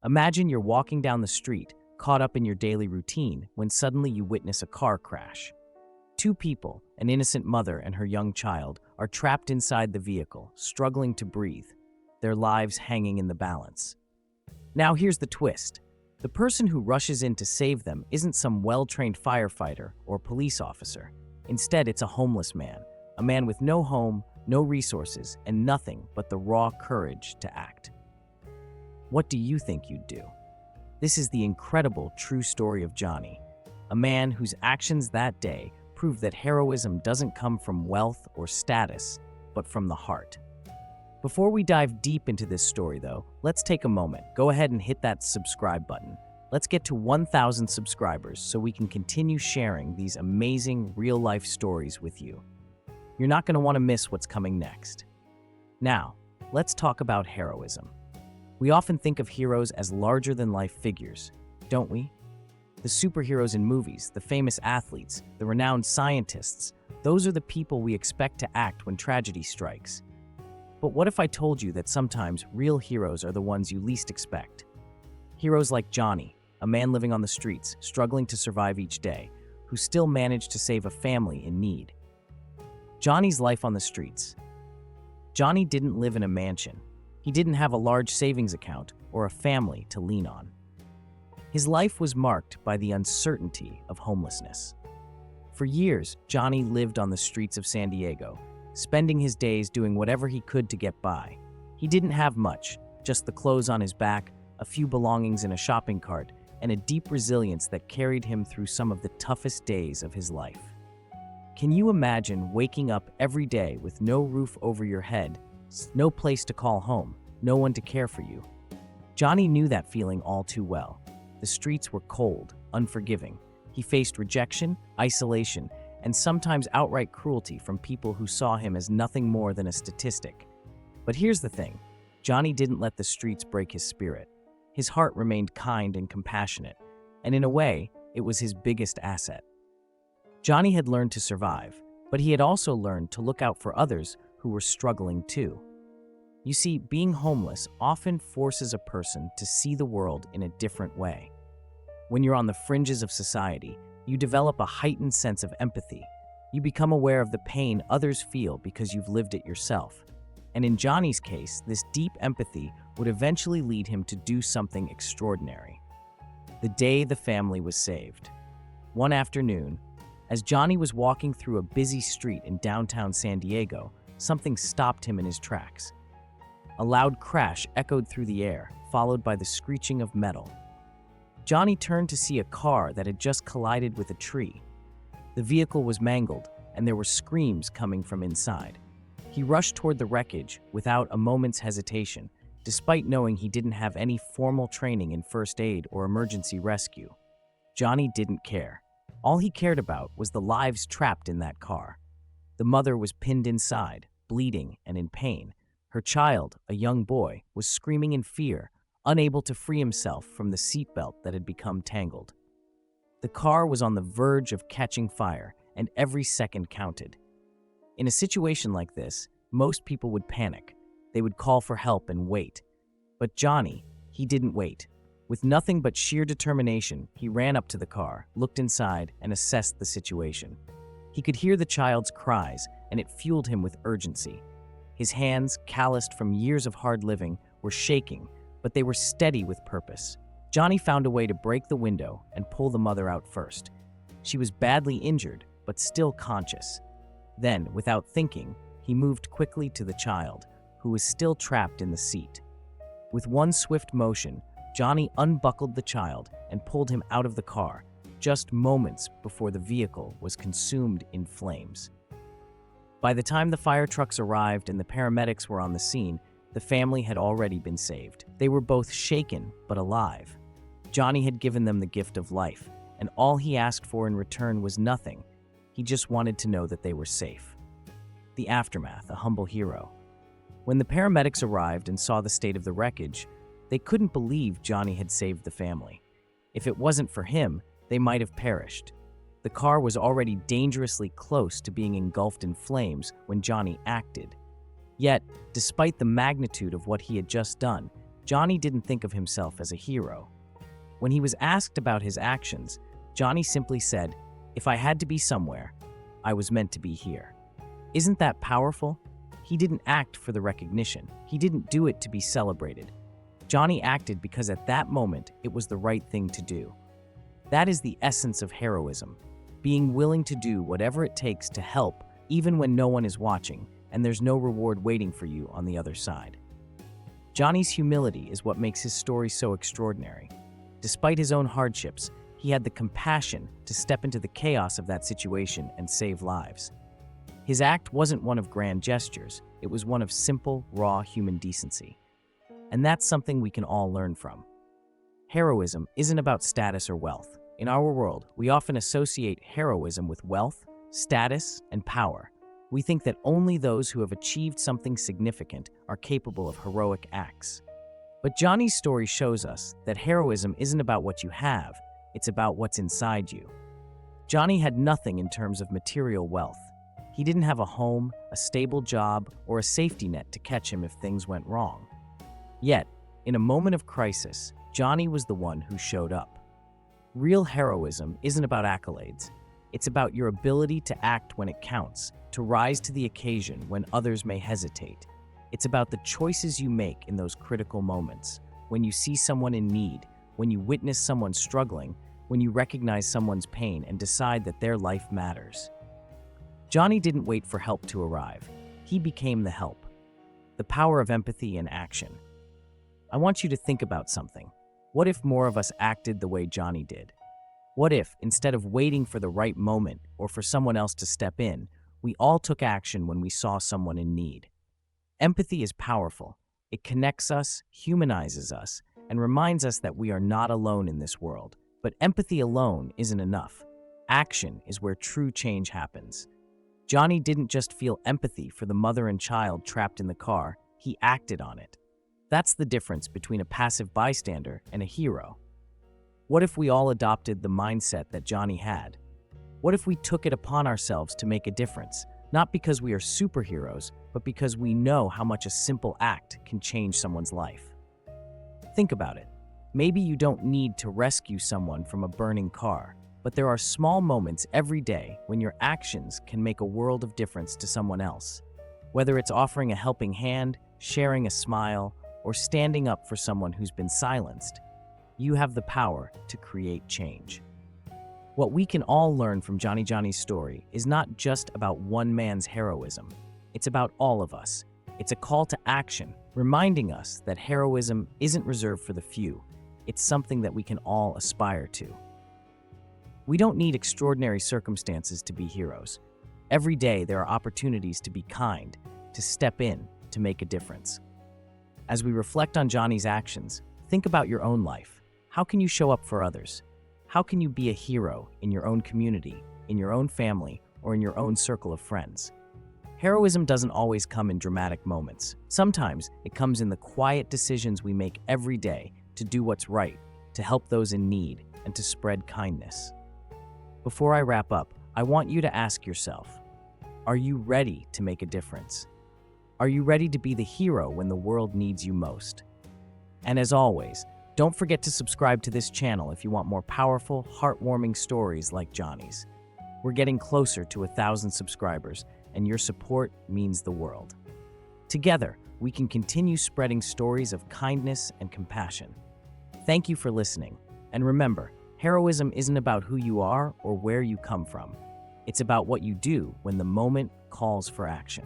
Imagine you're walking down the street, caught up in your daily routine, when suddenly you witness a car crash. Two people, an innocent mother and her young child, are trapped inside the vehicle, struggling to breathe, their lives hanging in the balance. Now here's the twist. The person who rushes in to save them isn't some well-trained firefighter or police officer. Instead, it's a homeless man, a man with no home, no resources, and nothing but the raw courage to act. What do you think you'd do? This is the incredible true story of Johnny, a man whose actions that day prove that heroism doesn't come from wealth or status, but from the heart. Before we dive deep into this story, though, let's take a moment. Go ahead and hit that subscribe button. Let's get to 1,000 subscribers so we can continue sharing these amazing real-life stories with you. You're not going to want to miss what's coming next. Now, let's talk about heroism. We often think of heroes as larger-than-life figures, don't we? The superheroes in movies, the famous athletes, the renowned scientists, those are the people we expect to act when tragedy strikes. But what if I told you that sometimes real heroes are the ones you least expect? Heroes like Johnny, a man living on the streets, struggling to survive each day, who still managed to save a family in need. Johnny's life on the streets. Johnny didn't live in a mansion. He didn't have a large savings account or a family to lean on. His life was marked by the uncertainty of homelessness. For years, Johnny lived on the streets of San Diego, spending his days doing whatever he could to get by. He didn't have much, just the clothes on his back, a few belongings in a shopping cart, and a deep resilience that carried him through some of the toughest days of his life. Can you imagine waking up every day with no roof over your head, no place to call home, no one to care for you? Johnny knew that feeling all too well. The streets were cold, unforgiving. He faced rejection, isolation, and sometimes outright cruelty from people who saw him as nothing more than a statistic. But here's the thing. Johnny didn't let the streets break his spirit. His heart remained kind and compassionate, and in a way, it was his biggest asset. Johnny had learned to survive, but he had also learned to look out for others who were struggling too. You see, being homeless often forces a person to see the world in a different way. When you're on the fringes of society, you develop a heightened sense of empathy. You become aware of the pain others feel because you've lived it yourself. And in Johnny's case, this deep empathy would eventually lead him to do something extraordinary. The day the family was saved. One afternoon, as Johnny was walking through a busy street in downtown San Diego, something stopped him in his tracks. A loud crash echoed through the air, followed by the screeching of metal. Johnny turned to see a car that had just collided with a tree. The vehicle was mangled, and there were screams coming from inside. He rushed toward the wreckage without a moment's hesitation, despite knowing he didn't have any formal training in first aid or emergency rescue. Johnny didn't care. All he cared about was the lives trapped in that car. The mother was pinned inside, bleeding and in pain. Her child, a young boy, was screaming in fear, unable to free himself from the seatbelt that had become tangled. The car was on the verge of catching fire, and every second counted. In a situation like this, most people would panic. They would call for help and wait. But Johnny, he didn't wait. With nothing but sheer determination, he ran up to the car, looked inside, and assessed the situation. He could hear the child's cries, and it fueled him with urgency. His hands, calloused from years of hard living, were shaking, but they were steady with purpose. Johnny found a way to break the window and pull the mother out first. She was badly injured, but still conscious. Then, without thinking, he moved quickly to the child, who was still trapped in the seat. With one swift motion, Johnny unbuckled the child and pulled him out of the car, just moments before the vehicle was consumed in flames. By the time the fire trucks arrived and the paramedics were on the scene, the family had already been saved. They were both shaken but alive. Johnny had given them the gift of life, and all he asked for in return was nothing. He just wanted to know that they were safe. The aftermath, a humble hero. When the paramedics arrived and saw the state of the wreckage, they couldn't believe Johnny had saved the family. If it wasn't for him, they might have perished. The car was already dangerously close to being engulfed in flames when Johnny acted. Yet, despite the magnitude of what he had just done, Johnny didn't think of himself as a hero. When he was asked about his actions, Johnny simply said, "If I had to be somewhere, I was meant to be here." Isn't that powerful? He didn't act for the recognition. He didn't do it to be celebrated. Johnny acted because at that moment it was the right thing to do. That is the essence of heroism, being willing to do whatever it takes to help even when no one is watching and there's no reward waiting for you on the other side. Johnny's humility is what makes his story so extraordinary. Despite his own hardships, he had the compassion to step into the chaos of that situation and save lives. His act wasn't one of grand gestures, it was one of simple, raw human decency. And that's something we can all learn from. Heroism isn't about status or wealth. In our world, we often associate heroism with wealth, status, and power. We think that only those who have achieved something significant are capable of heroic acts. But Johnny's story shows us that heroism isn't about what you have, it's about what's inside you. Johnny had nothing in terms of material wealth. He didn't have a home, a stable job, or a safety net to catch him if things went wrong. Yet, in a moment of crisis, Johnny was the one who showed up. Real heroism isn't about accolades. It's about your ability to act when it counts, to rise to the occasion when others may hesitate. It's about the choices you make in those critical moments, when you see someone in need, when you witness someone struggling, when you recognize someone's pain and decide that their life matters. Johnny didn't wait for help to arrive. He became the help. The power of empathy and action. I want you to think about something. What if more of us acted the way Johnny did? What if, instead of waiting for the right moment or for someone else to step in, we all took action when we saw someone in need? Empathy is powerful. It connects us, humanizes us, and reminds us that we are not alone in this world. But empathy alone isn't enough. Action is where true change happens. Johnny didn't just feel empathy for the mother and child trapped in the car, he acted on it. That's the difference between a passive bystander and a hero. What if we all adopted the mindset that Johnny had? What if we took it upon ourselves to make a difference, not because we are superheroes, but because we know how much a simple act can change someone's life? Think about it. Maybe you don't need to rescue someone from a burning car, but there are small moments every day when your actions can make a world of difference to someone else. Whether it's offering a helping hand, sharing a smile, or standing up for someone who's been silenced, you have the power to create change. What we can all learn from Johnny's story is not just about one man's heroism. It's about all of us. It's a call to action, reminding us that heroism isn't reserved for the few. It's something that we can all aspire to. We don't need extraordinary circumstances to be heroes. Every day there are opportunities to be kind, to step in, to make a difference. As we reflect on Johnny's actions, think about your own life. How can you show up for others? How can you be a hero in your own community, in your own family, or in your own circle of friends? Heroism doesn't always come in dramatic moments. Sometimes it comes in the quiet decisions we make every day to do what's right, to help those in need, and to spread kindness. Before I wrap up, I want you to ask yourself, are you ready to make a difference? Are you ready to be the hero when the world needs you most? And as always, don't forget to subscribe to this channel if you want more powerful, heartwarming stories like Johnny's. We're getting closer to 1,000 subscribers, and your support means the world. Together, we can continue spreading stories of kindness and compassion. Thank you for listening, and remember, heroism isn't about who you are or where you come from. It's about what you do when the moment calls for action.